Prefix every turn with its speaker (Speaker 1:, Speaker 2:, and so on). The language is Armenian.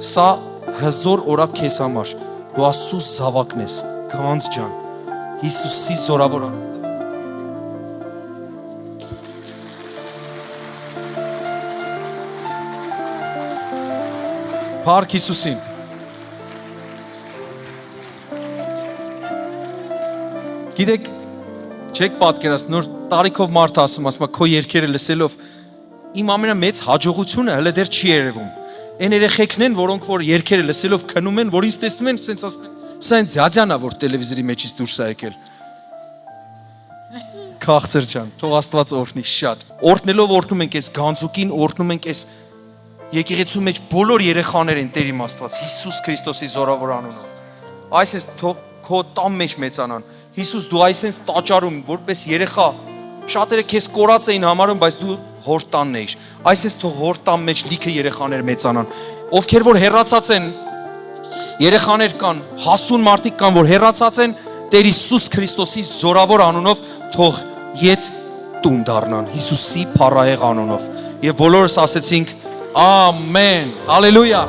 Speaker 1: Սա հզոր օրակ քեզ համար։ Դու Աստծո զավակն ես, Գանձ ջան։ Հիսուսի զորավոր անունով։ Փառք Հիսուսին։ Գիտեք, չեք պատկերացնում, նոր տարիքով մարդ ասում, քո երգերը լսելով իմ ամենամեծ հաջողությունը հələ դեռ չի երևում։ Այն երեխեքն են, որոնք որ երգերը լսելով քնում են, որ ինձ տեսնում են, ասենց ասում են, սա այն ձյաձյանա, որ տելևիզորի մեջից դուրս է եկել։ Քաղցր ջան, թող Աստված օրհնի շատ։ Օրհնելով օրհնում ենք այս Գանձուկին, օրհնում ենք այս եկեղեցու մեջ բոլոր երեխաներին Տեր իմ Աստված Հիսուս Քրիստոսի զորավոր անունով։ Այսպես թող քո տան մեջ մեծանան։ Հիսուս դու այսպես տաճարում որպես երեխա շատերը քեզ կորած էին համարում, բայց դու հոր տանն էիր։ Այսպես թող հոր տան մեջ լիքը երեխաներ մեծանան։ Ովքեր որ հեռացած են, երեխաներ կան, հասուն մարդիկ կան, որ հեռացած են, Տեր Հիսուս Քրիստոսի զորավոր անունով թող ետ տուն դառնան Հիսուսի փառահեղ անունով։ Եվ բոլորս ասեցինք Ամեն։ Հալելույա։